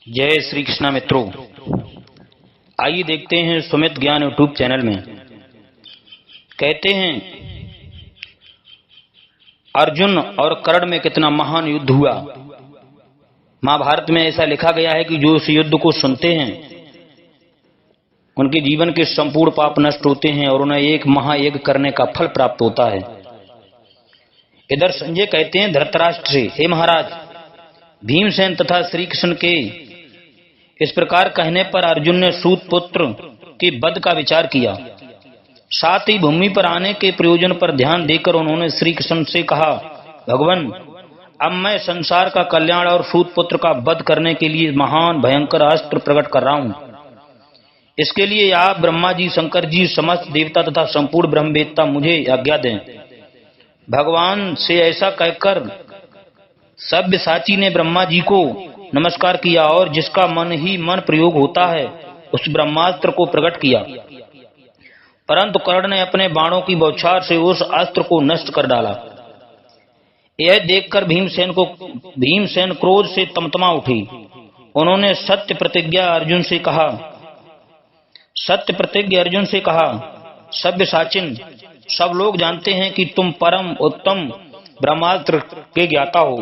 जय श्री कृष्णा मित्रों, आइए देखते हैं सुमित ज्ञान यूट्यूब चैनल में। कहते हैं अर्जुन और कर्ण में कितना महान युद्ध हुआ। महाभारत में ऐसा लिखा गया है कि जो उस युद्ध को सुनते हैं उनके जीवन के संपूर्ण पाप नष्ट होते हैं और उन्हें एक महायज्ञ करने का फल प्राप्त होता है। इधर संजय कहते हैं धृतराष्ट्र से, हे महाराज, भीमसेन तथा श्री कृष्ण के इस प्रकार कहने पर अर्जुन ने सूत पुत्र के वध का विचार किया। साथ ही भूमि पर आने के प्रयोजन पर ध्यान देकर उन्होंने श्री कृष्ण से कहा, भगवान, अब मैं संसार का कल्याण और सूत पुत्र का वध करने के लिए महान भयंकर अस्त्र प्रकट कर रहा हूं। इसके लिए आप ब्रह्मा जी, शंकर जी, समस्त देवता तथा संपूर्ण ब्रह्मवेत्ता मुझे आज्ञा दें। भगवान से ऐसा कहकर सब्यसाची ने ब्रह्मा जी को नमस्कार किया और जिसका मन ही मन प्रयोग होता है उस ब्रह्मास्त्र को प्रकट किया। परंतु कर्ण ने अपने बाणों की बौछार से उस अस्त्र को नष्ट कर डाला। यह देखकर भीमसेन क्रोध से तमतमा उठी। उन्होंने सत्य प्रतिज्ञ अर्जुन से कहा, सब्यसाचिन, सब लोग जानते हैं कि तुम परम उत्तम ब्रह्मास्त्र के ज्ञाता हो।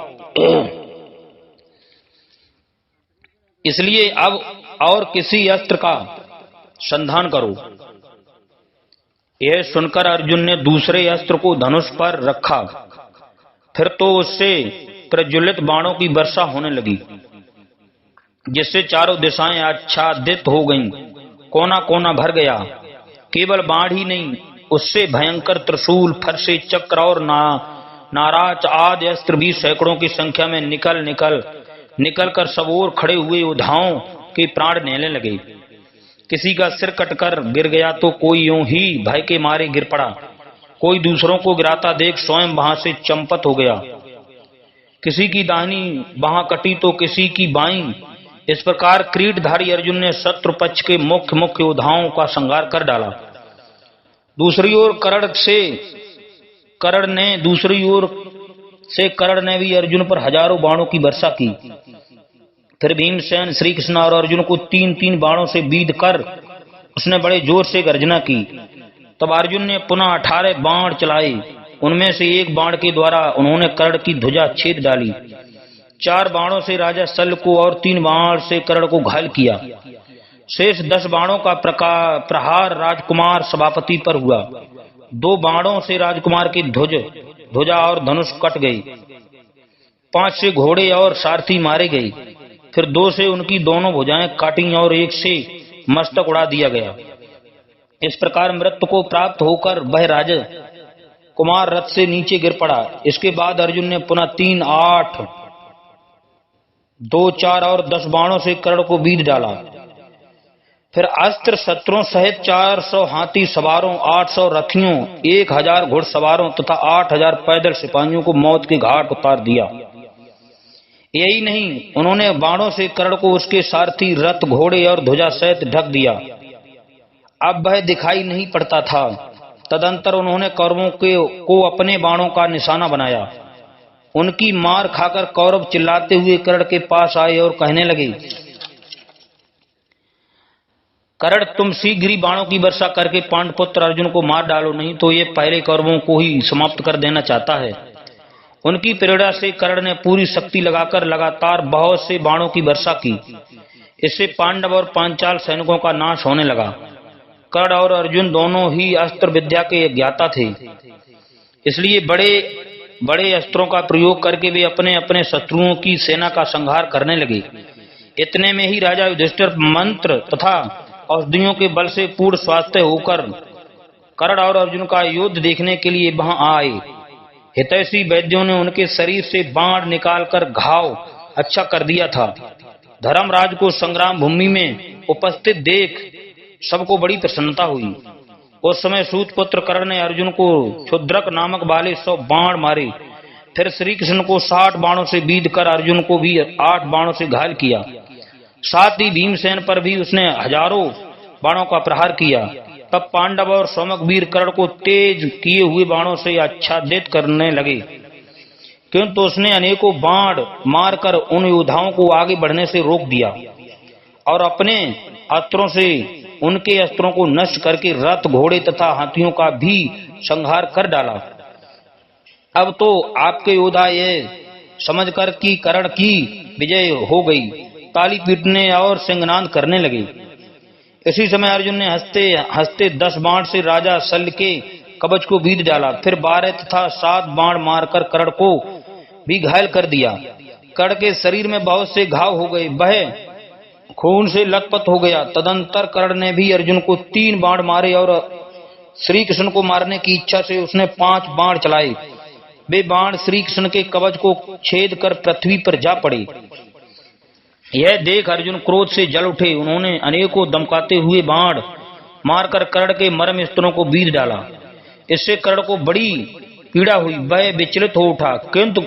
इसलिए अब और किसी अस्त्र का संधान करो। यह सुनकर अर्जुन ने दूसरे अस्त्र को धनुष पर रखा। फिर तो उससे प्रज्वलित बाणों की वर्षा होने लगी, जिससे चारों दिशाएं आच्छादित हो गईं। कोना कोना भर गया। केवल बाण ही नहीं, उससे भयंकर त्रिशूल, फरसे, चक्र और नाराज आदि अस्त्र भी सैकड़ों की संख्या में निकल कर सब ओर खड़े हुए योद्धाओं के प्राण लेने लगे। किसी का सिर कटकर गिर गया तो कोई यूं ही भय के मारे गिर पड़ा। कोई दूसरों को गिराता देख स्वयं वहां से चंपत हो गया। किसी की दाहिनी बाह कटी तो किसी की बाईं। इस प्रकार किरीटधारी अर्जुन ने शत्रु पक्ष के मुख्य योद्धाओं का संहार कर डाला। दूसरी ओर कर्ण ने भी अर्जुन पर हजारों बाणों की वर्षा की। फिर भीमसेन श्री कृष्ण और अर्जुन को तीन बाणों से बीध कर उसने बड़े जोर से गर्जना की। तब अर्जुन ने पुनः 18 बाण चलाए। उनमें से एक बाण के द्वारा उन्होंने कर्ण की ध्वजा छेद डाली। 4 बाणों से राजा शल्य को और 3 बाण से कर्ण को घायल किया। शेष 10 बाणों का प्रहार राजकुमार सभापति पर हुआ। 2 बाणों से राजकुमार की ध्वजा और धनुष कट गई। 5 से घोड़े और सारथी मारे गए। फिर 2 से उनकी दोनों भुजाएं काटी और 1 से मस्तक उड़ा दिया गया। इस प्रकार मृत्यु को प्राप्त होकर वह राजकुमार रथ से नीचे गिर पड़ा। इसके बाद अर्जुन ने पुनः 3, 8, 2, 4 और 10 बाणों से कर्ण को बीध डाला। फिर अस्त्र शत्रुओं सहित 400 हाथी सवारों, 800 रथियों, 1000 घुड़सवारों तथा 8000 पैदल सिपाहियों को मौत के घाट उतार दिया। यही नहीं, उन्होंने बाणों से कर्ण को उसके सारथी, रथ, घोड़े और ध्वजा सहित ढक दिया। अब वह दिखाई नहीं पड़ता था। तदंतर उन्होंने कौरवों को अपने बाणों का निशाना बनाया। उनकी मार खाकर कौरव चिल्लाते हुए कर्ण के पास आए और कहने लगे, कर्ण, तुम शीघ्र ही बाणों की वर्षा करके पांडुपुत्र अर्जुन को मार डालो, नहीं तो ये पहले कौरवों को ही समाप्त कर देना चाहता है। उनकी प्रेरणा से कर्ण ने पूरी शक्ति लगाकर लगातार बहुत से बाणों की वर्षा की। इससे पांडव और पांचाल सैनिकों का नाश होने लगा। कर्ण और अर्जुन दोनों ही अस्त्र विद्या के ज्ञाता थे, इसलिए बड़े बड़े अस्त्रों का प्रयोग करके वे अपने अपने शत्रुओं की सेना का संहार करने लगे। इतने में ही राजा युधिष्ठिर मंत्र तथा औषधियों के बल से पूर्ण स्वास्थ्य होकर कर्ण और अर्जुन का युद्ध देखने के लिए वहां आए। हितैषी वैद्यों ने उनके शरीर से बाण निकालकर घाव अच्छा कर दिया था। धर्मराज को संग्राम भूमि में उपस्थित देख सबको बड़ी प्रसन्नता हुई। उस समय सूतपुत्र कर्ण ने अर्जुन को क्षुद्रक नामक वाले 100 बाण मारे। फिर श्री कृष्ण को 60 बाणों से बीध कर अर्जुन को भी 8 बाणों से घायल किया। साथ ही भीमसेन पर भी उसने हजारों बाणों का प्रहार किया। तब पांडव और सौमक वीर कर्ण को तेज किए हुए बाणों से आच्छादित करने लगे, किंतु उसने अनेकों बाण मारकर उन योद्धाओं को आगे बढ़ने से रोक दिया और अपने अस्त्रों से उनके अस्त्रों को नष्ट करके रथ, घोड़े तथा हाथियों का भी संहार कर डाला। अब तो आपके योद्धा ये समझकर कि कर्ण की विजय हो गई, ताली पीटने और सिंहनाद करने लगे। इसी समय अर्जुन ने हंसते हंसते 10 बाण से राजा शल्य के कवच को बीध डाला। फिर 12 तथा 7 बाण मारकर कर्ण को भी घायल कर दिया। कर्ण के शरीर में बहुत से घाव हो गए, वह खून से लथपथ हो गया। तदंतर कर्ण ने भी अर्जुन को 3 बाण मारे और श्री कृष्ण को मारने की इच्छा से उसने 5 बाण चलाए। वे बाण श्री कृष्ण के कवच को छेद कर पृथ्वी पर जा पड़े। यह देख अर्जुन क्रोध से जल उठे। उन्होंने अनेकों दमकाते हुए बाण मारकर कर्ण के मर्म स्तनों को बीध डाला। इससे कर्ण को बड़ी पीड़ा हुई, वह विचलित हो उठा, किंतु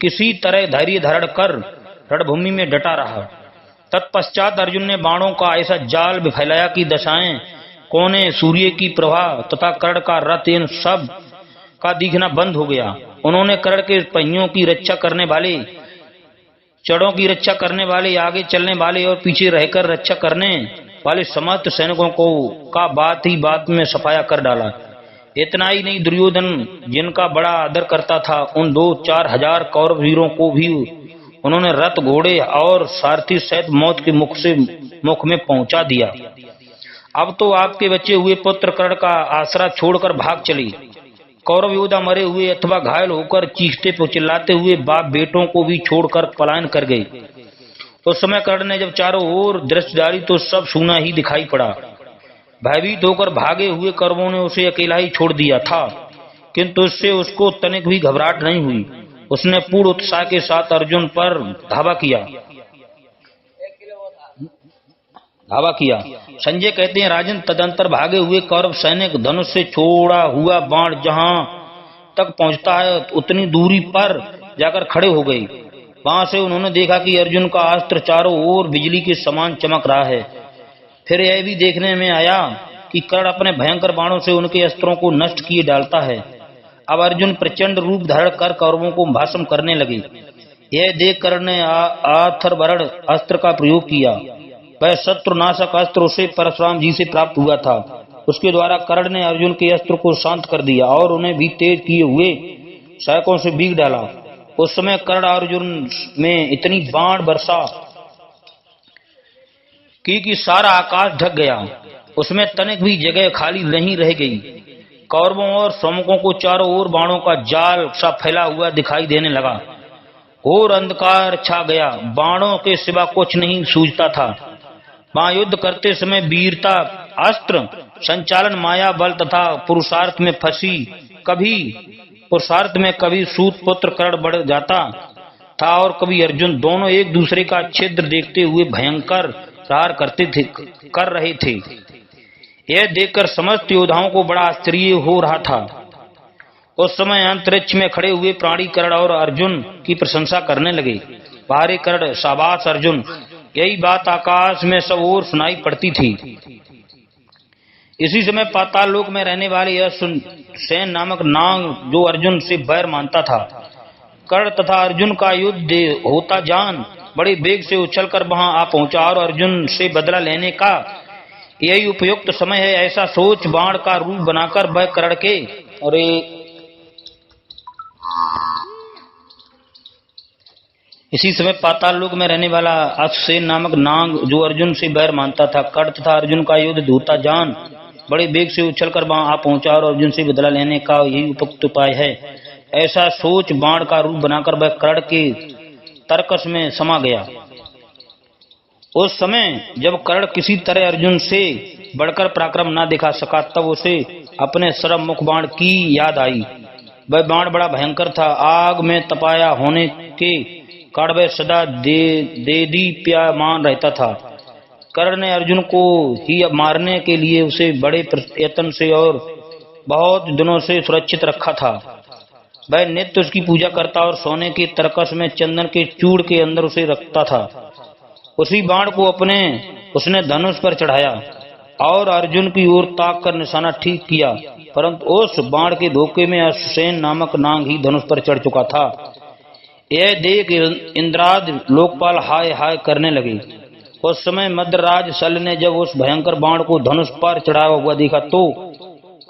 किसी तरह धैर्य धारण कर रणभूमि में डटा रहा। तत्पश्चात अर्जुन ने बाणों का ऐसा जाल फैलाया कि दशाएं, कोने, सूर्य की प्रभा तथा कर्ण का रथ, इन सब का दिखना बंद हो गया। उन्होंने कर्ण के पहियों की रक्षा करने वाले, चड़ों की रक्षा करने वाले, आगे चलने वाले और पीछे रहकर रक्षा करने वाले समस्त सैनिकों को का बात ही बात में सफाया कर डाला। इतना ही नहीं, दुर्योधन जिनका बड़ा आदर करता था, उन 2-4 हजार कौरव वीरों को भी उन्होंने रथ, घोड़े और सारथी सहित मौत के मुख में पहुंचा दिया। अब तो आपके बचे हुए पुत्र कर्ण का आसरा छोड़कर भाग चले। कौरव योद्धा मरे हुए अथवा घायल होकर चीखते चिल्लाते हुए बाप बेटों को भी छोड़कर पलायन कर गए। उस समय कर्ण ने जब चारों ओर दृष्टि डाली तो सब सूना ही दिखाई पड़ा। भयभीत होकर भागे हुए कौरवों ने उसे अकेला ही छोड़ दिया था, किंतु उससे उसको तनिक भी घबराहट नहीं हुई। उसने पूर्ण उत्साह के साथ अर्जुन पर धावा किया। संजय कहते हैं, राजन, तदंतर भागे हुए कौरव सैनिक धनुष से छोड़ा हुआ बाण जहां तक पहुंचता है उतनी दूरी पर जाकर खड़े हो गए। वहां से उन्होंने देखा कि अर्जुन का अस्त्र चारों ओर बिजली के समान चमक रहा है। फिर यह भी देखने में आया कि कर्ण अपने भयंकर बाणों से उनके अस्त्रों को नष्ट किए डालता है। अब अर्जुन प्रचंड रूप धारण कर कौरवों को भस्म करने लगे। यह देख कर्ण ने अथर्वण अस्त्र का प्रयोग किया। वह शत्रुनाशक अस्त्र उसे परशुराम जी से प्राप्त हुआ था। उसके द्वारा कर्ण ने अर्जुन के अस्त्र को शांत कर दिया और उन्हें भी तेज किए हुए सैकों से बीग डाला। उस समय कर्ण अर्जुन में इतनी बाण वर्षा की कि सारा आकाश ढक गया। उसमें तनिक भी जगह खाली नहीं रह गई। कौरवों और सैनिकों को चारों ओर बाणों का जाल सा फैला हुआ दिखाई देने लगा। घोर अंधकार छा गया। बाणों के सिवा कुछ नहीं सूझता था। वहां युद्ध करते समय वीरता, अस्त्र संचालन, माया बल तथा पुरुषार्थ में कभी सूत पुत्र कर्ण बढ़ जाता था और कभी अर्जुन, दोनों एक दूसरे का छिद्र देखते हुए भयंकर प्रहार कर रहे थे। यह देखकर समस्त योद्धाओं को बड़ा आश्चर्य हो रहा था। उस समय अंतरिक्ष में खड़े हुए प्राणी कर्ण और अर्जुन की प्रशंसा करने लगे। बाहरी कर्ण, शाबाश अर्जुन। यही बात आकाश में सब ओर सुनाई पड़ती थी। इसी समय पाताल लोक में रहने वाले यह सेन नामक नाग, जो अर्जुन से बैर मानता था, कर्ण तथा अर्जुन का युद्ध होता जान बड़े वेग से उछलकर वहां आ पहुंचा और अर्जुन से बदला लेने का यही उपयुक्त समय है, ऐसा सोच बाण का रूप बनाकर वह कर्ण के इसी समय पाताल लोक में रहने वाला अश्वसेन नामक नाग, जो अर्जुन से बैर मानता था, कर्ण तथा अर्जुन का युद्ध होता जान बड़े वेग से उछलकर वहां आ पहुंचा और अर्जुन से बदला लेने का यही उपयुक्त उपाय है, ऐसा सोच बाण का रूप बनाकर वह कर्ण के तर्कस में समा गया। उस समय जब कर्ण किसी तरह अर्जुन से बढ़कर पराक्रम न दिखा सका, तब उसे अपने सरम मुख बाण की याद आई। वह बाण बड़ा भयंकर था। आग में तपाया होने के कारण वह सदा देदीप्यमान रहता था। कर्ण ने अर्जुन को ही मारने के लिए उसे बड़े प्रयत्न से और बहुत दिनों से सुरक्षित रखा था। वह नित्य उसकी पूजा करता और सोने के तरकस में चंदन के चूड़ के अंदर उसे रखता था। उसी बाण को उसने धनुष पर चढ़ाया और अर्जुन की ओर ताक कर निशाना ठीक किया। परंतु उस बाण के धोखे में अश्वसेन नामक नाग ही धनुष पर चढ़ चुका था। यह देख इंद्रादि लोकपाल हाय हाय करने लगे। उस समय मद्रराज सल ने जब उस भयंकर बाण को धनुष पर चढ़ाया हुआ देखा तो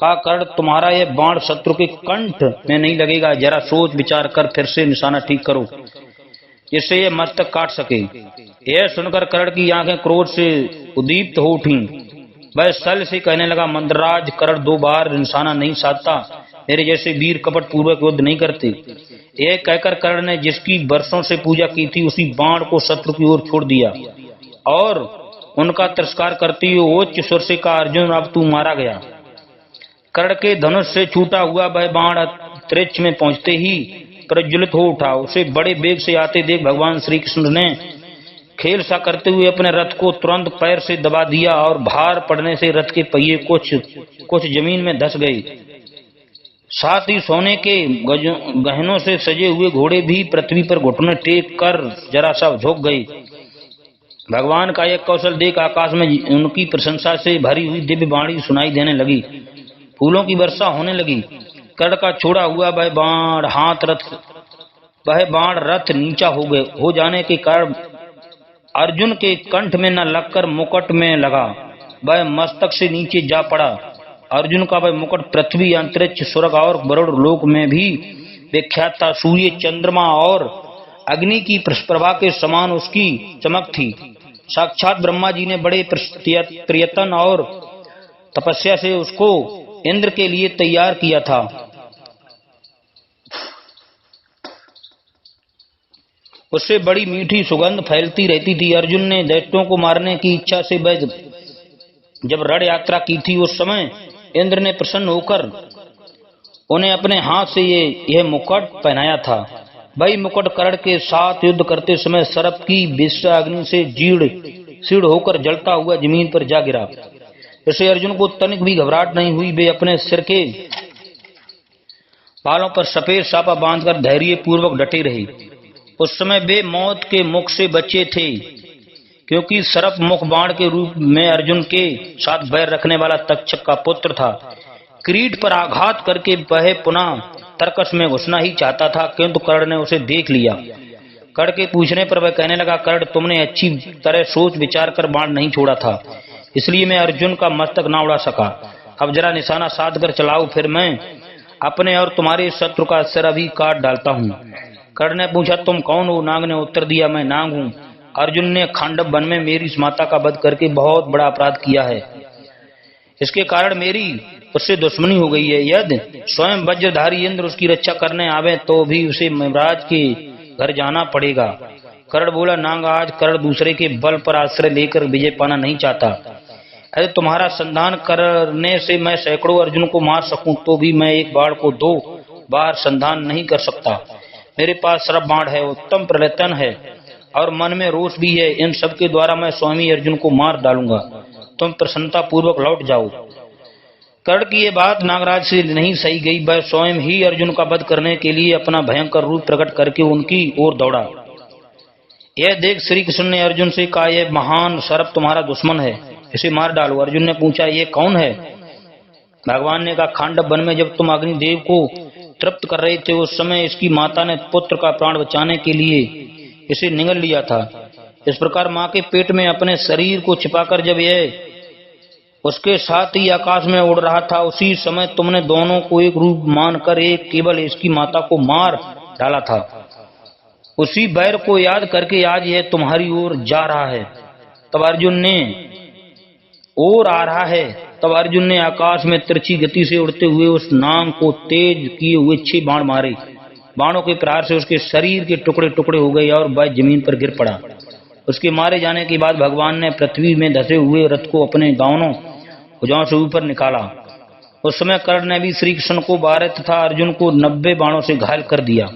कहा, कर्ण तुम्हारा यह बाण शत्रु के कंठ में नहीं लगेगा, जरा सोच विचार कर फिर से निशाना ठीक करो जिससे यह मस्तक काट सके। यह सुनकर कर्ण की आंखें क्रोध से उद्दीप्त हो उठी। वह सल से कहने लगा, मंदराज, कर्ण 2 बार निशाना नहीं साधता, मेरे जैसे वीर कपट पूर्वक युद्ध नहीं करते। यह कहकर कर्ण ने जिसकी वर्षों से पूजा की थी उसी बाण को शत्रु की ओर छोड़ दिया और उनका तिरस्कार करते हुए उच्च स्वर से कहा, अर्जुन अब तू मारा गया। कर्ण के धनुष से छूटा हुआ वह बाण अंतरिक्ष में पहुंचते ही प्रज्वलित हो उठा। उसे बड़े वेग से आते देख भगवान श्री कृष्ण ने खेल सा करते हुए अपने रथ को तुरंत पैर से दबा दिया और भार पड़ने से रथ के पहिए कुछ जमीन में धंस गए। साथ ही सोने के गहनों से सजे हुए घोड़े भी पृथ्वी पर घुटने टेक कर जरा सा झुक गए। भगवान का यह कौशल देख आकाश में उनकी प्रशंसा से भरी हुई दिव्य वाणी सुनाई देने लगी। फूलों की वर्षा होने लगी। कर्ण का छोड़ा हुआ वह बाण रथ नीचा हो जाने के कारण अर्जुन के कंठ में न लगकर मुकुट में लगा। वह मस्तक से नीचे जा पड़ा। अर्जुन का वह मुकुट पृथ्वी, अंतरिक्ष, स्वर्ग और वरुण लोक में भी विख्यात था। सूर्य, चंद्रमा और अग्नि की प्रभा के समान उसकी चमक थी। साक्षात ब्रह्मा जी ने बड़े प्रयत्न और तपस्या से उसको इंद्र के लिए तैयार किया था। उससे बड़ी मीठी सुगंध फैलती रहती थी। अर्जुन ने दैत्यों को मारने की इच्छा से जब रण यात्रा की थी उस समय इंद्र ने प्रसन्न होकर उन्हें अपने हाथ से यह मुकुट पहनाया था। वही मुकुट कर्ण के साथ युद्ध करते समय सर्प की विषा अग्नि से जीर्ण होकर जलता हुआ जमीन पर जा गिरा। इससे अर्जुन को तनिक भी घबराहट नहीं हुई। वे अपने सिर के बालों पर सफेद साफा बांधकर धैर्य पूर्वक डटे रहे। उस समय वे मौत के मुख से बचे थे, क्योंकि सर्प मुख बाण के रूप में अर्जुन के साथ बैर रखने वाला तक्षक का पुत्र था। किरीट पर आघात करके वह पुनः तर्कस में घुसना ही चाहता था, किंतु कर्ण ने उसे देख लिया। कर्ण के पूछने पर वह कहने लगा, कर्ण तुमने अच्छी तरह सोच विचार कर बाण नहीं छोड़ा था, इसलिए मैं अर्जुन का मस्तक ना उड़ा सका। अब जरा निशाना साध कर चलाओ, फिर मैं अपने और तुम्हारे शत्रु का सिर अभी काट डालता हूँ। कर्ण ने पूछा, तुम कौन हो? नाग ने उत्तर दिया, मैं नाग हूँ। अर्जुन ने खांडव वन में मेरी माता का वध करके बहुत बड़ा अपराध किया है। इसके कारण मेरी उससे दुश्मनी हो गई है। यदि स्वयं वज्रधारी इंद्र उसकी रक्षा करने आवे तो भी उसे यमराज के घर जाना पड़ेगा। कर्ण बोला, नाग, आज कर्ण दूसरे के बल पर आश्रय लेकर विजय पाना नहीं चाहता। यदि तुम्हारा संधान करने से मैं सैकड़ों अर्जुन को मार सकूं तो भी मैं एक बाण को 2 बार संधान नहीं कर सकता। मेरे पास सर्प बाण है, उत्तम प्रलयतन है और मन में रोष भी है। इन सब के द्वारा मैं स्वामी अर्जुन को मार डालूंगा। तुम प्रसन्नता पूर्वक लौट जाओ। कर्ण की ये बात नागराज से नहीं सही गई। वह स्वयं ही अर्जुन का वध करने के लिए अपना भयंकर रूप प्रकट करके उनकी ओर दौड़ा। यह देख श्री कृष्ण ने अर्जुन से कहा, यह महान सर्प तुम्हारा दुश्मन है, इसे मार डालो। अर्जुन ने पूछा, ये कौन है? भगवान ने कहा, खांडव वन में जब तुम अग्निदेव को तृप्त कर रहे थे उस समय इसकी माता ने पुत्र का प्राण बचाने के लिए इसे निगल लिया था। इस प्रकार मां के पेट में अपने शरीर को छिपाकर जब यह उसके साथ ही आकाश में उड़ रहा था, उसी समय तुमने दोनों को एक रूप मानकर एक केवल इसकी माता को मार डाला था। उसी बैर को याद करके आज यह तुम्हारी ओर जा रहा है। तब अर्जुन ने आकाश में तिरछी गति से उड़ते हुए उस नाग को तेज किए हुए 6 बाण मारे। बाणों के प्रहार से उसके शरीर के टुकड़े टुकड़े हो गए और वह जमीन पर गिर पड़ा। उसके मारे जाने के बाद भगवान ने पृथ्वी में धसे हुए रथ को अपने दोनों भुजाओं से ऊपर निकाला। उस समय कर्ण ने भी श्री कृष्ण को 12 तथा अर्जुन को 90 बाणों से घायल कर दिया।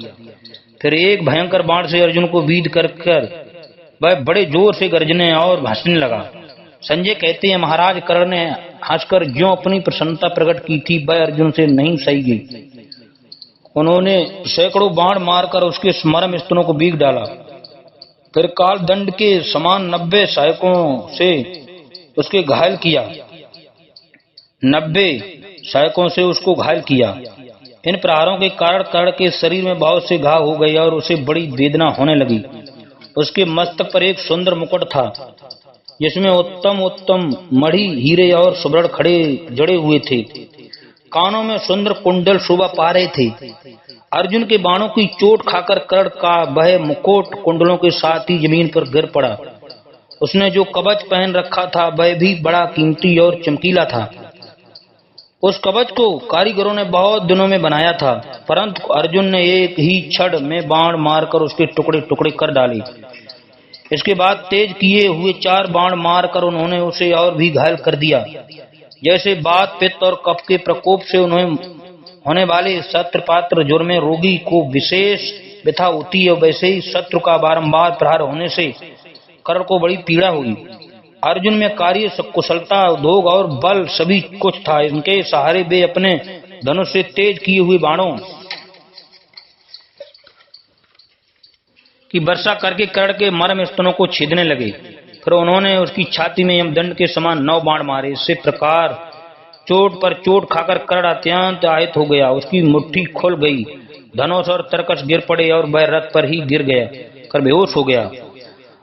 फिर एक भयंकर बाण से अर्जुन को बीध कर वह बड़े जोर से गर्जने और भाषने लगा। संजय कहते हैं, महाराज, कर्ण ने हंसकर ज्यों अपनी प्रसन्नता प्रकट की थी वह अर्जुन से नहीं सही गई। उन्होंने सैकड़ों बाण मारकर उसके मर्म स्तनों को बीग डाला। फिर काल दंड के समान 90 सहायकों से उसके घायल किया। 90 सैकों से उसको घायल किया। इन प्रहारों के कारण कर्ण के शरीर में बहुत से घाव हो गए और उसे बड़ी वेदना होने लगी। उसके मस्तक पर एक सुंदर मुकुट था जिसमें उत्तम उत्तम मणि, हीरे और सुवर्ण खड़े जड़े हुए थे। कानों में सुंदर कुंडल शोभा पा रहे थे। अर्जुन के बाणों की चोट खाकर कर्ण का वह मुकुट कुंडलों के साथ ही जमीन पर गिर पड़ा। उसने जो कवच पहन रखा था वह भी बड़ा कीमती और चमकीला था। उस कवच को कारीगरों ने बहुत दिनों में बनाया था, परंतु अर्जुन ने एक ही क्षण में बाण मारकर उसके टुकड़े टुकड़े कर डाले। इसके बाद तेज किए हुए 4 बाण मारकर उन्होंने उसे और भी घायल कर दिया। जैसे बात, पित्त और कफ के प्रकोप से उन्हें होने वाले शत्रु पात्र ज्वर में रोगी को विशेष व्यथा होती है, वैसे ही शत्रु का बारंबार प्रहार होने से कर्ण को बड़ी पीड़ा हुई। अर्जुन में कार्य, कुशलता, उद्योग और बल सभी कुछ था। इनके सहारे वे अपने धनुष से तेज किए हुए बाणों की वर्षा करके कर्ण के मर्म स्तनों को छेदने लगे। फिर उन्होंने उसकी छाती में यमदंड के समान 9 बाण मारे। इसी प्रकार चोट पर चोट खाकर कर्ण अत्यंत आहत हो गया। उसकी मुट्ठी खुल गई, धनुष और तरकस गिर पड़े और वह रथ पर ही गिर गया कर बेहोश हो गया।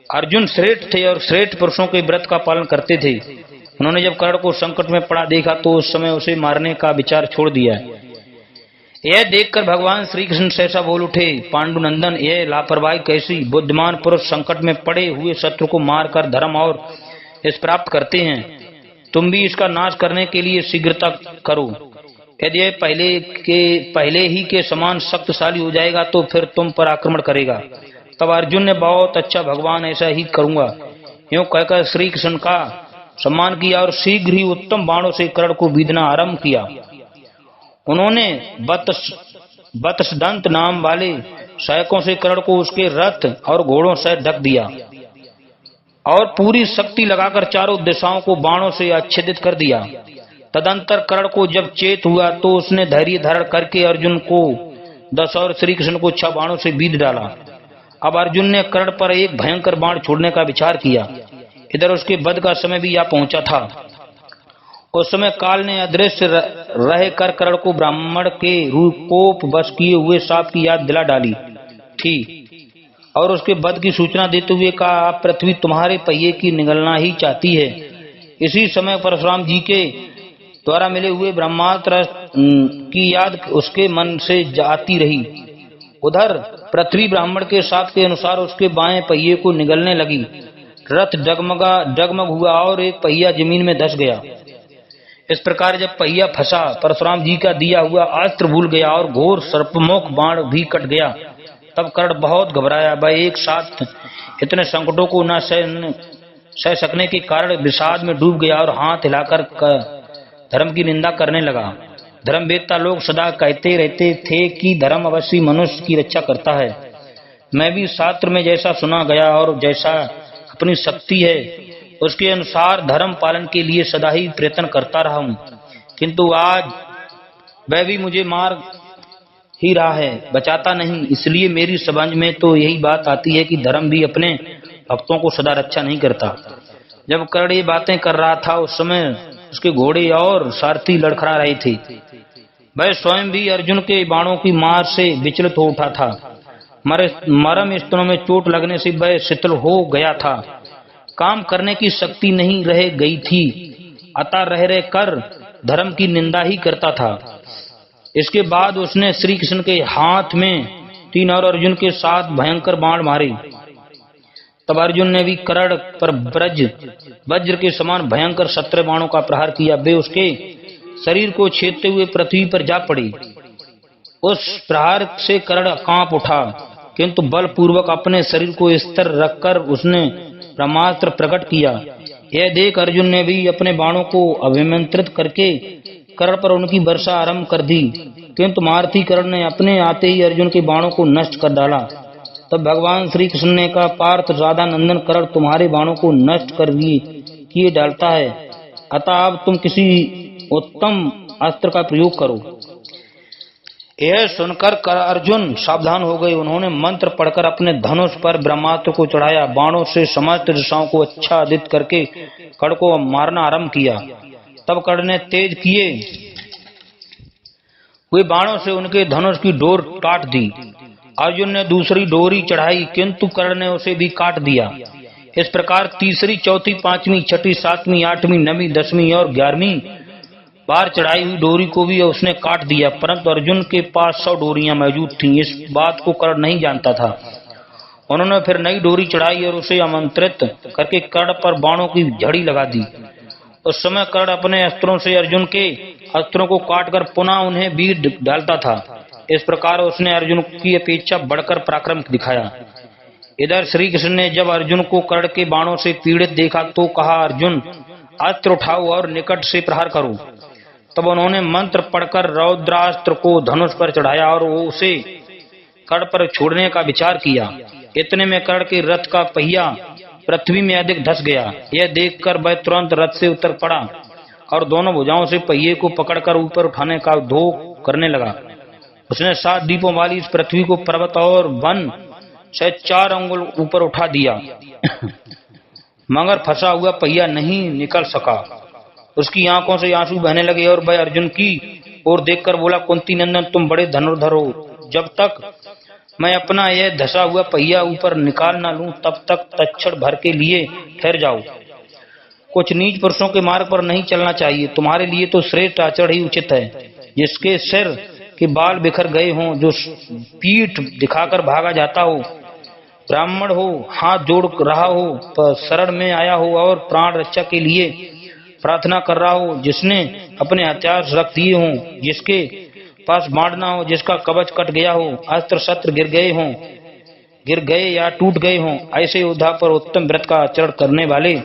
अर्जुन श्रेष्ठ थे और श्रेष्ठ पुरुषों के व्रत का पालन करते थे। उन्होंने जब कर्ण को संकट में पड़ा देखा तो उस समय उसे मारने का विचार छोड़ दिया। यह देखकर भगवान श्री कृष्ण सहसा बोल उठे, पांडुनंदन, यह लापरवाही कैसी! बुद्धिमान पुरुष संकट में पड़े हुए शत्रु को मारकर धर्म और यश प्राप्त करते हैं। तुम भी इसका नाश करने के लिए शीघ्रता करो। यदि यह पहले ही के समान शक्तिशाली हो जाएगा तो फिर तुम पर आक्रमण करेगा। तब अर्जुन ने बहुत अच्छा भगवान, ऐसा ही करूंगा, यूं कहकर श्री कृष्ण का सम्मान किया और शीघ्र ही उत्तम बाणों से कर्ण को बीधना आरंभ किया। उन्होंने बतसदंत नाम वाले सैकों से कर्ण को उसके रथ और घोड़ों से ढक दिया और पूरी शक्ति लगाकर चारों दिशाओं को बाणों से आच्छादित कर दिया। तदंतर कर्ण को जब चेत हुआ तो उसने धैर्य धारण करके अर्जुन को 10 और श्री कृष्ण को 6 बाणों से बीध डाला। अब अर्जुन ने कर्ण पर एक भयंकर बाण छोड़ने का विचार किया। इधर उसके वध का समय भी आ पहुंचा था। उस समय काल ने अदृश्य रह कर कर्ण को ब्राह्मण के रूपोप बस किए हुए सांप की याद दिला डाली थी और उसके वध की सूचना देते हुए कहा, आप पृथ्वी तुम्हारे पहिए की निगलना ही चाहती है। इसी समय परशुराम जी के द्वारा मिले हुए ब्रह्मास्त्र की याद उसके मन से जाती रही। उधर पृथ्वी ब्राह्मण के शाप के अनुसार उसके बाएं पहिए को निगलने लगी। रथ डगमग हुआ और एक पहिया जमीन में धंस गया। इस प्रकार जब पहिया फंसा, परशुराम जी का दिया हुआ अस्त्र भूल गया और घोर सर्पमुख बाण भी कट गया। तब कर्ण बहुत घबराया। वह एक साथ इतने संकटों को न सह सकने के कारण विषाद में डूब गया और हाथ हिलाकर धर्म की निंदा करने लगा। धर्मवेत्ता लोग सदा कहते रहते थे कि धर्म अवश्य मनुष्य की रक्षा करता है। मैं भी शास्त्र में जैसा सुना गया और जैसा अपनी शक्ति है उसके अनुसार धर्म पालन के लिए सदा ही प्रयत्न करता रहा हूँ, किंतु आज वह भी मुझे मार ही रहा है, बचाता नहीं। इसलिए मेरी समझ में तो यही बात आती है कि धर्म भी अपने भक्तों को सदा रक्षा नहीं करता। जब कर्ण ये बातें कर रहा था उस समय उसके घोड़े और सारथी लड़खड़ा रहे थे। वह स्वयं भी अर्जुन के बाणों की मार से विचलित हो उठा था। मरम स्तनों में चोट लगने से वह शिथिल हो गया था। काम करने की शक्ति नहीं रह गई थी, अतः रह कर धर्म की निंदा ही करता था। इसके बाद उसने श्री कृष्ण के हाथ में 3 और अर्जुन के साथ भयंकर बाण मारे। तब अर्जुन ने भी कर्ण पर वज्र के समान भयंकर 17 बाणों का प्रहार किया। वे उसके शरीर को छेदते हुए पृथ्वी पर जा पड़े। उस प्रहार से कर्ण कांप उठा, किंतु बलपूर्वक अपने शरीर को स्थिर रखकर उसने ब्रह्मास्त्र प्रकट किया। यह देख अर्जुन ने भी अपने बाणों को अभिमंत्रित करके कर्ण पर उनकी वर्षा आरंभ कर दी, किंतु मारथी कर्ण ने अपने आते ही अर्जुन के बाणों को नष्ट कर डाला। तब भगवान श्री कृष्ण ने कहा, पार्थ राधा नंदन कर्ण तुम्हारे बाणों को नष्ट कर किए डालता है, अतः अब तुम किसी उत्तम अस्त्र का प्रयोग करो। यह सुनकर अर्जुन सावधान हो गए। उन्होंने मंत्र पढ़कर अपने धनुष पर ब्रह्मास्त्र को चढ़ाया। बाणों से समस्त दिशाओं को आच्छादित करके कर्ण को मारना आरंभ किया। तब कर्ण ने तेज किए वे बाणों से उनके धनुष की डोर काट दी। अर्जुन ने दूसरी डोरी चढ़ाई, किंतु कर्ण ने उसे भी काट दिया। इस प्रकार तीसरी, चौथी, पांचवी, छठी, सातवीं, आठवीं, नवीं, 10वीं और 11वीं बार चढ़ाई हुई डोरी को भी उसने काट दिया, परंतु अर्जुन के पास 100 डोरियां मौजूद थीं। इस बात को कर्ण नहीं जानता था। उन्होंने फिर नई डोरी चढ़ाई और उसे आमंत्रित करके कर्ण पर बाणों की झड़ी लगा दी। उस समय कर्ण अपने अस्त्रों से अर्जुन के अस्त्रों को काटकर पुनः उन्हें बीट डालता था। इस प्रकार उसने अर्जुन की अपेक्षा बढ़कर पराक्रम दिखाया। इधर श्री कृष्ण ने जब अर्जुन को कर्ण के बाणों से पीड़ित देखा तो कहा, अर्जुन अस्त्र उठाओ और निकट से प्रहार करो। तब उन्होंने मंत्र पढ़कर रौद्रास्त्र को धनुष पर चढ़ाया और उसे कर्ण पर छोड़ने का विचार किया। इतने में कर्ण के रथ का पहिया पृथ्वी में अधिक धंस गया। यह देखकर वह तुरंत रथ से उतर पड़ा और दोनों भुजाओं से पहिए को पकड़कर ऊपर उठाने का उद्योग करने लगा। उसने 7 दीपों वाली इस पृथ्वी को पर्वत और वन से 4 अंगुल ऊपर उठा दिया मगर फंसा हुआ पहिया नहीं निकल सका। उसकी आंखों से आंसू बहने लगे और वह अर्जुन की ओर देखकर बोला, कुंती नंदन, तुम बड़े धनुर्धर हो। जब तक मैं अपना यह धसा हुआ पहिया ऊपर निकाल ना लूं तब तक तत्क्षण भर के लिए ठहर जाओ। कुछ नीच पुरुषों के मार्ग पर नहीं चलना चाहिए। तुम्हारे लिए तो श्रेष्ठ आचरण ही उचित है। जिसके सिर के बाल बिखर गए हों, जो पीठ दिखाकर भागा जाता हो, ब्राह्मण हो, हाथ जोड़ रहा हो, शरण में आया हो और प्राण रक्षा के लिए प्रार्थना कर रहा हो, जिसने अपने हथियार रख दिए हों, जिसके पास बाण ना हो, जिसका कवच कट गया हो, अस्त्र शस्त्र गिर गए या टूट गए हों, ऐसे योद्धा पर उत्तम व्रत का आचरण करने वाले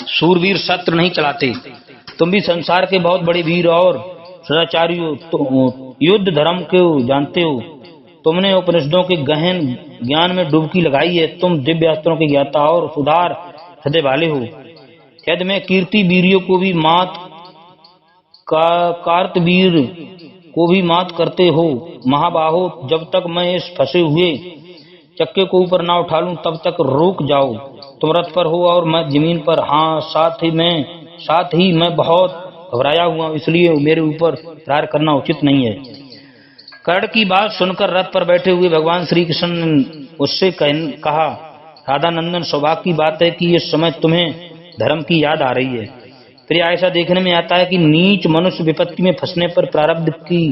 सूरवीर शस्त्र नहीं चलाते। तुम भी संसार के बहुत बड़े वीर और सदाचारी हो, तो युद्ध धर्म को जानते हो। तुमने उपनिषदों के गहन ज्ञान में डुबकी लगाई है। तुम दिव्य अस्त्रों के ज्ञाता और सुधार हृदय वाले हो। यदि मैं कीर्ति वीरियों को भी कार्तवीर को भी मात करते हो महाबाहो, जब तक मैं इस फंसे हुए चक्के को ऊपर ना उठा लूं तब तक रुक जाओ। तुम रथ पर हो और मैं जमीन पर। हाँ, साथ ही मैं बहुत घबराया हुआ, इसलिए मेरे ऊपर प्रहार करना उचित नहीं है। कर्ण की बात सुनकर रथ पर बैठे हुए भगवान श्री कृष्ण ने उससे कहा, राधा नंदन, सौभाग्य की बात है कि इस समय तुम्हें धर्म की याद आ रही है। फिर ऐसा देखने में आता है कि नीच मनुष्य विपत्ति में फंसने पर प्रारब्ध की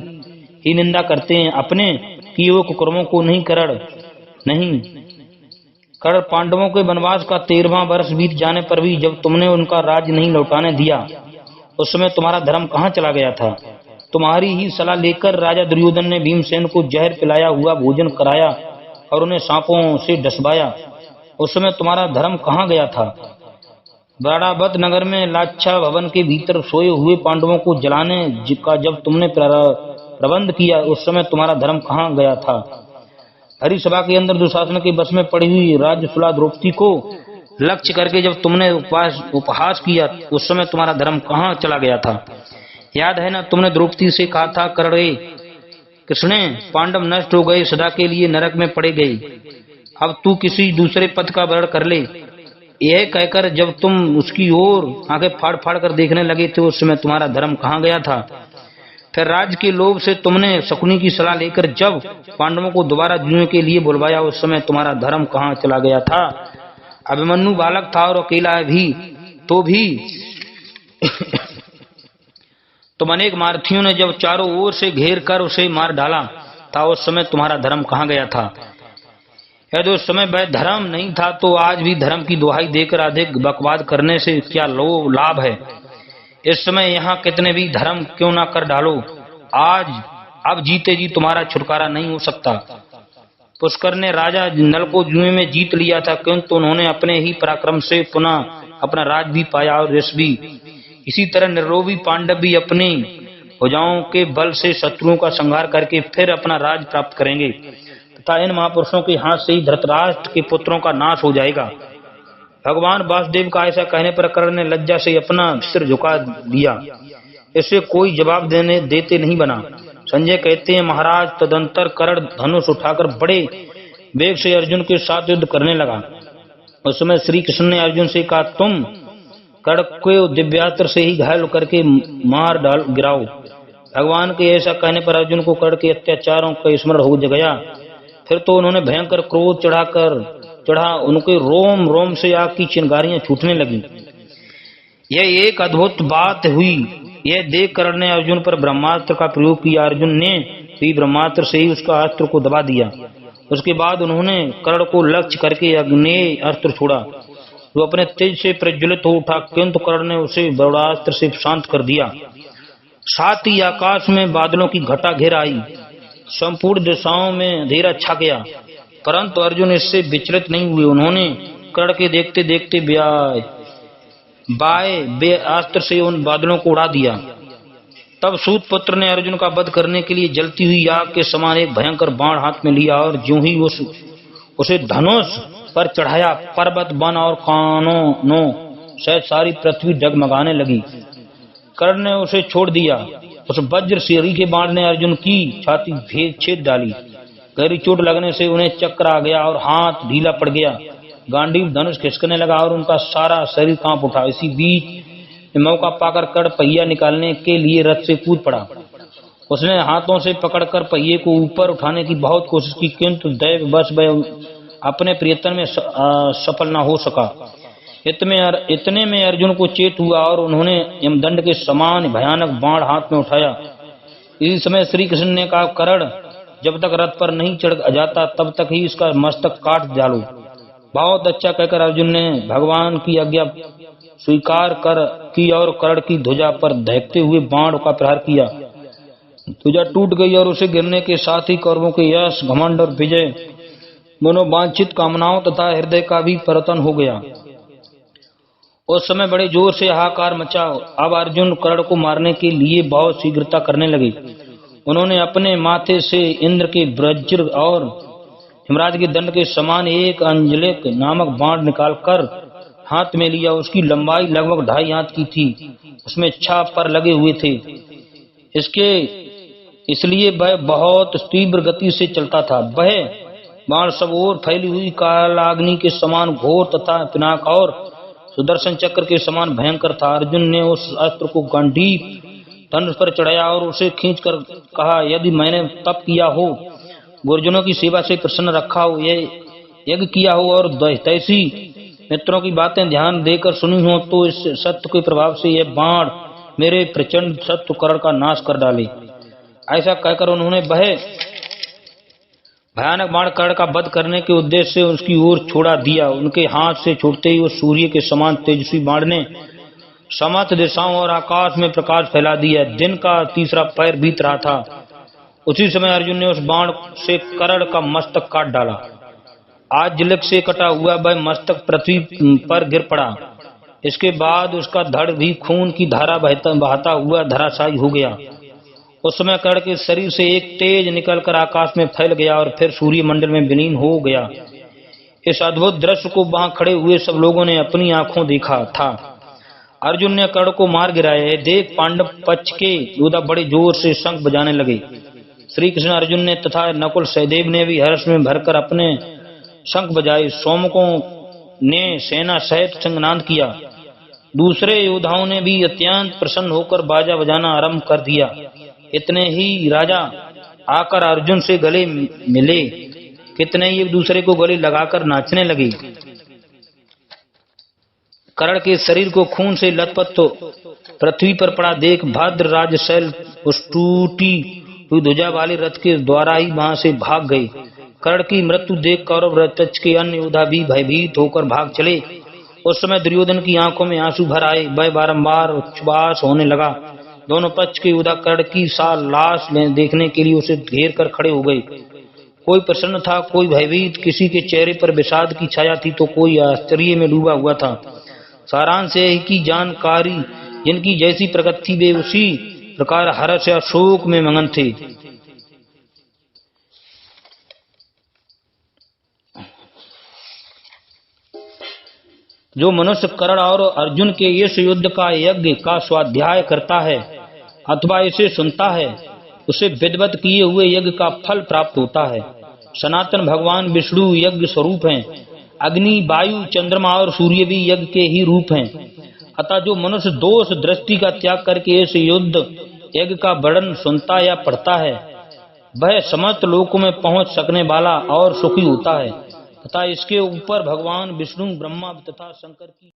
ही निंदा करते हैं, अपने किए हुए कुकर्मों को नहीं। कर्ण पांडवों के वनवास का 13वां वर्ष बीत जाने पर भी जब तुमने उनका राज्य नहीं लौटाने दिया, उस समय तुम्हारा धर्म कहाँ चला गया था? तुम्हारी ही सलाह लेकर राजा दुर्योधन ने भीमसेन को जहर पिलाया हुआ भोजन कराया और उन्हें सांपों से डसवाया। उस समय तुम्हारा धर्म कहाँ गया था? बाड़ावत नगर में लाच्छा भवन के भीतर सोए हुए पांडवों को जलाने का जब तुमने प्रबंध किया, उस समय तुम्हारा धर्म कहाँ गया था? हरि सभा के अंदर दुशासन के बस में पड़ी हुई राज्यसुला द्रौपदी को लक्ष्य करके जब तुमने उपहास किया, उस समय तुम्हारा धर्म कहाँ चला गया था? याद है ना, तुमने द्रौपदी से कहा था, कृष्णे, पांडव नष्ट हो गए, सदा के लिए नरक में पड़े गए, अब तू किसी दूसरे पद का वर्ण कर ले। यह कहकर जब तुम उसकी ओर आंखें फाड़ फाड़ कर देखने लगे थे, उस समय तुम्हारा धर्म कहाँ गया था? फिर राज्य के लोभ से तुमने शकुनी की सलाह लेकर जब पांडवों को दोबारा जुए के लिए बुलवाया, उस समय तुम्हारा धर्म कहाँ चला गया था? अभिमन्यु बालक था और अकेला भी तो भी तुम अनेक मार्थियों ने जब चारों ओर से घेर कर उसे मार डाला था, उस समय तुम्हारा धर्म कहाँ गया था? यदि उस समय वह धर्म नहीं था तो आज भी धर्म की दुहाई देकर अधिक बकवाद करने से क्या लाभ है? इस समय यहाँ कितने भी धर्म क्यों ना कर डालो, अब जीते जी तुम्हारा छुटकारा नहीं हो सकता। पुष्कर ने राजा नल को जुए में जीत लिया था, किंतु उन्होंने अपने ही पराक्रम से पुनः अपना राज भी पाया और यश भी। इसी तरह निर्लोभी पांडव भी अपनी भुजाओं के बल से शत्रुओं का संहार करके फिर अपना राज प्राप्त करेंगे तथा इन महापुरुषों के हाथ से ही धृतराष्ट्र के पुत्रों का नाश हो जाएगा। भगवान वासुदेव का ऐसा कहने पर कर्ण ने लज्जा से अपना सिर झुका दिया। इससे कोई जवाब देते नहीं बना। संजय कहते हैं, महाराज, तदंतर कर्ण धनुष उठाकर बड़े वेग से अर्जुन के साथ युद्ध करने लगा। उस समय श्री कृष्ण ने अर्जुन से कहा, तुम कर्ण को दिव्यास्त्र से ही घायल करके मार गिराओ। भगवान के ऐसा कहने पर अर्जुन को कर्ण के अत्याचारों का स्मरण हो गया। फिर तो उन्होंने भयंकर क्रोध चढ़ा उनके रोम रोम से आग की चिंगारियां छूटने लगी। यह एक अद्भुत बात हुई। यह देख कर्ण ने अर्जुन पर ब्रह्मास्त्र का प्रयोग किया। अर्जुन ने भी ब्रह्मास्त्र से ही उसका अस्त्र को दबा दिया। उसके बाद उन्होंने कर्ण को लक्ष्य करके अग्नेय अस्त्र छोड़ा, जो अपने तेज से प्रज्वलित हो उठा, किंतु कर्ण ने उसे ब्रह्मास्त्र से शांत कर दिया। साथ ही आकाश में बादलों की घटा घेर आई, संपूर्ण दिशाओं में अंधेरा छा गया, परंतु अर्जुन इससे विचलित नहीं हुए। उन्होंने कर्ण के देखते देखते बाएं अस्त्र से उन बादलों को उड़ा दिया। तब सूत पुत्र ने अर्जुन का वध करने के लिए जलती हुई आग के समान एक भयंकर बाण हाथ में लिया और ज्यों ही उसे धनुष पर चढ़ाया, पर्वत वन और कानों सहित सारी पृथ्वी डगमगाने लगी। कर्ण ने उसे छोड़ दिया। उस वज्र शेरी के बाण ने अर्जुन की छाती छेद डाली। गहरी चोट लगने से उन्हें चक्कर आ गया और हाथ ढीला पड़ गया। गांडीव धनुष खिसकने लगा और उनका सारा शरीर कांप उठा। इसी बीच मौका पाकर कर्ण पहिया निकालने के लिए रथ से कूद पड़ा। उसने हाथों से पकड़कर पहिए को ऊपर उठाने की बहुत कोशिश की, किंतु दैववश वह अपने प्रयत्न में सफल न हो सका। इतने में अर्जुन को चेत हुआ और उन्होंने यमदंड के समान भयानक बाण हाथ में उठाया। इसी समय श्री कृष्ण ने कहा, कर्ण, जब तक रथ पर नहीं चढ़ जाता तब तक ही इसका मस्तक काट डालो। बहुत अच्छा कहकर अर्जुन ने भगवान की आज्ञा स्वीकार की और कर्ण की ध्वजा पर दहकते हुए बाण का प्रहार किया। ध्वजा टूट गई और उसे गिरने के साथ ही कौरवों के यश, घमंड और विजय दोनों वांछित कामनाओं तथा हृदय का भी पतन हो गया। उस समय बड़े जोर से हाहाकार मचा। अब अर्जुन कर्ण को मारने के लिए बहुत शीघ्रता करने लगे। उन्होंने अपने माथे से इंद्र के वज्र और हिमराज के दंड के समान एक अंजलिक नामक बाण निकालकर हाथ में लिया। उसकी लंबाई लगभग 2.5 हाथ की थी। उसमें 6 पर लगे हुए थे। इसलिए वह बहुत तीव्र गति से चलता था। वह बाण सब ओर फैली हुई कालाग्नि के समान घोर तथा पिनाक और सुदर्शन चक्र के समान भयंकर था। अर्जुन ने उस अस्त्र को गांडीव धनुष पर चढ़ाया और उसे खींचकर कहा, यदि मैंने तप किया हो, गुरुजनों की सेवा से प्रसन्न रखा हो, यज्ञ किया हो और तैसी मित्रों की बातें ध्यान देकर सुनी हो, तो इस सत्य के प्रभाव से यह बाण मेरे प्रचंड शत्रु कर्ण का नाश कर डाले। ऐसा कहकर उन्होंने वह भयानक बाण कर्ण का वध करने के उद्देश्य से उसकी ओर छोड़ा दिया। उनके हाथ से छूटते ही उस सूर्य के समान तेजस्वी बाण ने समस्त दिशाओं और आकाश में प्रकाश फैला दिया। दिन का तीसरा पैर बीत रहा था। उसी समय अर्जुन ने उस बाण से कर्ण का मस्तक काट डाला। आज जिलक से कटा हुआ वह मस्तक पृथ्वी पर गिर पड़ा। इसके बाद उसका धड़ भी खून की धारा बहाता हुआ धराशायी हो गया। उस समय कर्ण के शरीर से एक तेज निकलकर आकाश में फैल गया और फिर सूर्य मंडल में विलीन हो गया। इस अद्भुत दृश्य को वहां खड़े हुए सब लोगों ने अपनी आंखों देखा था। अर्जुन ने कर्ण को मार गिराया। देख पांडव पक्ष के योद्धा बड़े जोर से शंख बजाने लगे। श्री कृष्ण, अर्जुन ने तथा नकुल सहदेव ने भी हर्ष में भरकर अपने शंख बजाए। सौमकों ने सेना सहित संगनाद किया। दूसरे योद्धाओं ने भी अत्यंत प्रसन्न होकर बाजा बजाना आरंभ कर दिया। इतने ही राजा आकर अर्जुन से गले मिले। कितने ही एक दूसरे को गले लगाकर नाचने लगे। कर्ण के शरीर को खून से लथपथ पृथ्वी पर पड़ा देख भद्रराज शैल उस टूटी हुई ध्वजा वाले रथ के द्वारा ही वहां से भाग गए। कर्ण की मृत्यु देख कौरव रथ के अन्य योद्धा भी भयभीत होकर भाग चले। उस समय दुर्योधन की आंखों में आंसू भर आए। वह बारंबार उच्छ्वास होने लगा। दोनों पक्ष के योद्धा कर्ण की लाश देखने के लिए उसे घेर कर खड़े हो गए। कोई प्रसन्न था, कोई भयभीत, किसी के चेहरे पर विषाद की छाया थी तो कोई आश्चर्य में डूबा हुआ था। सारांश है कि जानकारी जिनकी जैसी प्रगति थी वे उसी प्रकार हर्ष या शोक में मगन थे। जो मनुष्य कर्ण और अर्जुन के इस युद्ध का यज्ञ का स्वाध्याय करता है अथवा इसे सुनता है, उसे विधिवत किए हुए यज्ञ का फल प्राप्त होता है। सनातन भगवान विष्णु यज्ञ स्वरूप हैं। अग्नि, वायु, चंद्रमा और सूर्य भी यज्ञ के ही रूप हैं। अतः जो मनुष्य दोष दृष्टि का त्याग करके इस युद्ध यज्ञ का वर्णन सुनता या पढ़ता है वह समस्त लोक में पहुंच सकने वाला और सुखी होता है तथा इसके ऊपर भगवान विष्णु ब्रह्मा तथा शंकर की